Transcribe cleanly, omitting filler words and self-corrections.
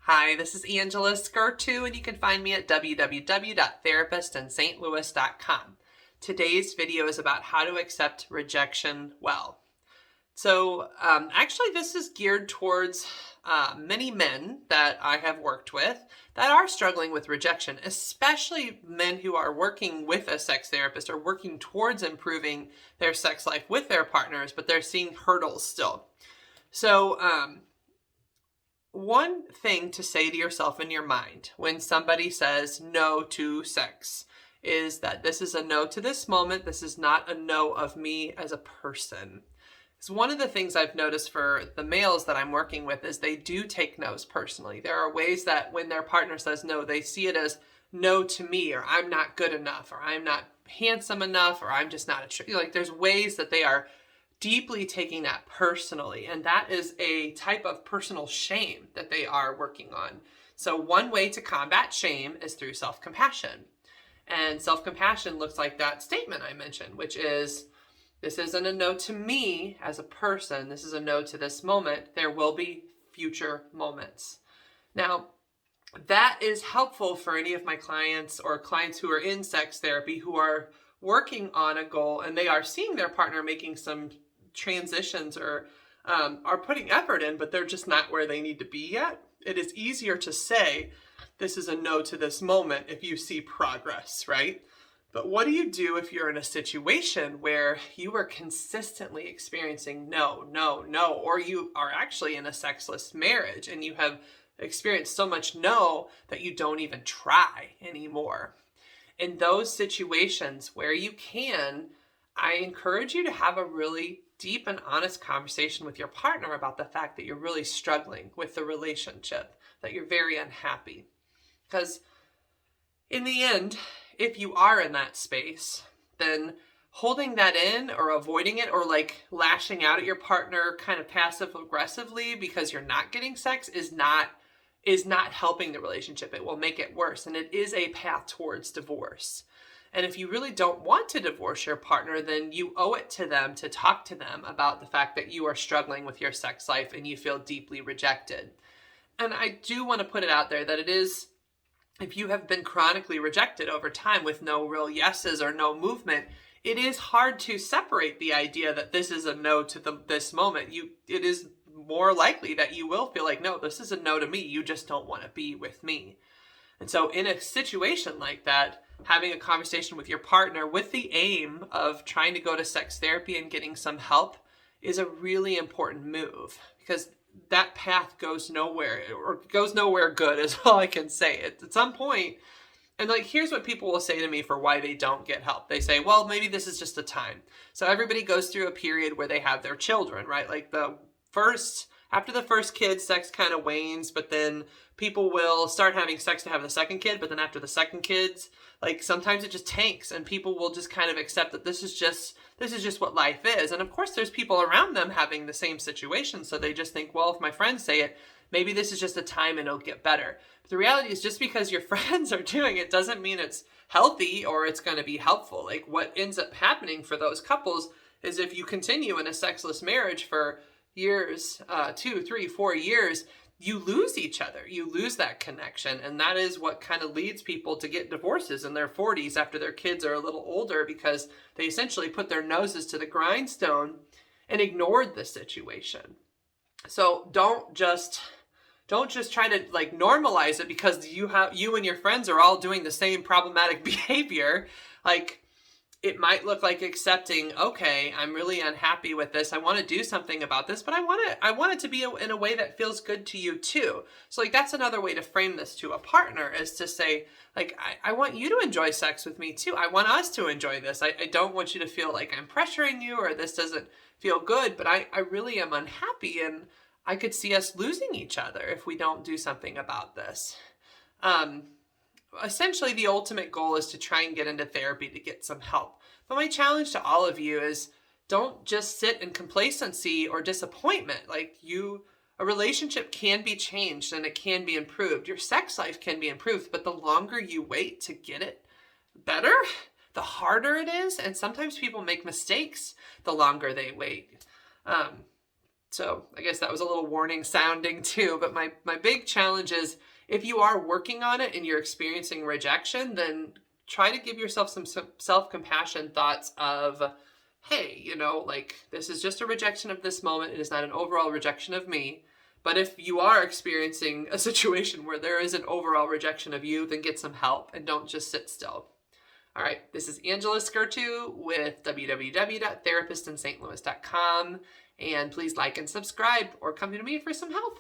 Hi, this is Angela Skirtu, and you can find me at www.therapistsinstlouis.com. Today's video is about how to accept rejection well. So actually this is geared towards many men that I have worked with that are struggling with rejection, especially men who are working with a sex therapist or working towards improving their sex life with their partners, but they're seeing hurdles still. So one thing to say to yourself in your mind when somebody says no to sex is that this is a no to this moment. This is not a no of me as a person. It's one of the things I've noticed for the males that I'm working with is they do take no's personally. There are ways that when their partner says no, they see it as no to me, or I'm not good enough, or I'm not handsome enough, or I'm just not like there's ways that they are deeply taking that personally, and that is a type of personal shame that they are working on. So one way to combat shame is through self-compassion. And self-compassion looks like that statement I mentioned, which is, this isn't a no to me as a person. This is a no to this moment. There will be future moments. Now, that is helpful for any of my clients or clients who are in sex therapy who are working on a goal and they are seeing their partner making some transitions or are putting effort in, but they're just not where they need to be yet. It is easier to say, this is a no to this moment if you see progress, right? But what do you do if you're in a situation where you are consistently experiencing no, no, no, or you are actually in a sexless marriage and you have experienced so much no that you don't even try anymore? In those situations where you can, I encourage you to have a really deep and honest conversation with your partner about the fact that you're really struggling with the relationship, that you're very unhappy. Because in the end, if you are in that space, then holding that in or avoiding it or like lashing out at your partner kind of passive aggressively because you're not getting sex is not helping the relationship. It will make it worse, and it is a path towards divorce. And if you really don't want to divorce your partner, then you owe it to them to talk to them about the fact that you are struggling with your sex life and you feel deeply rejected. And I do want to put it out there that it is, if you have been chronically rejected over time with no real yeses or no movement, it is hard to separate the idea that this is a no to this moment. It is more likely that you will feel like, no, this is a no to me. You just don't want to be with me. And so in a situation like that, having a conversation with your partner with the aim of trying to go to sex therapy and getting some help is a really important move, because that path goes nowhere, or goes nowhere good is all I can say. At some point, and like, here's what people will say to me for why they don't get help. They say, well, maybe this is just a time. So everybody goes through a period where they have their children, right? Like after the first kid, sex kind of wanes, but then people will start having sex to have the second kid, but then after the second kids, like sometimes it just tanks and people will just kind of accept that this is just what life is. And of course there's people around them having the same situation, so they just think, well, if my friends say it, maybe this is just a time and it'll get better. But the reality is, just because your friends are doing it doesn't mean it's healthy or it's going to be helpful. Like, what ends up happening for those couples is, if you continue in a sexless marriage for years, 2, 3, 4 years, you lose each other. You lose that connection. And that is what kind of leads people to get divorces in their 40s after their kids are a little older, because they essentially put their noses to the grindstone and ignored the situation. So don't just try to like normalize it because you and your friends are all doing the same problematic behavior. Like, it might look like accepting, okay, I'm really unhappy with this. I want to do something about this, but I want it to be in a way that feels good to you too. So like, that's another way to frame this to a partner, is to say, like, I want you to enjoy sex with me too. I want us to enjoy this. I don't want you to feel like I'm pressuring you or this doesn't feel good, but I really am unhappy, and I could see us losing each other if we don't do something about this. Essentially, the ultimate goal is to try and get into therapy to get some help. But my challenge to all of you is, don't just sit in complacency or disappointment. Like, a relationship can be changed and it can be improved. Your sex life can be improved, but the longer you wait to get it better, the harder it is. And sometimes people make mistakes the longer they wait. So I guess that was a little warning sounding too, but my big challenge is if you are working on it and you're experiencing rejection, then try to give yourself some self-compassion thoughts of, hey, like this is just a rejection of this moment. It is not an overall rejection of me. But if you are experiencing a situation where there is an overall rejection of you, then get some help and don't just sit still. All right, this is Angela Skirtu with www.therapistinstlouis.com. And please like and subscribe or come to me for some help.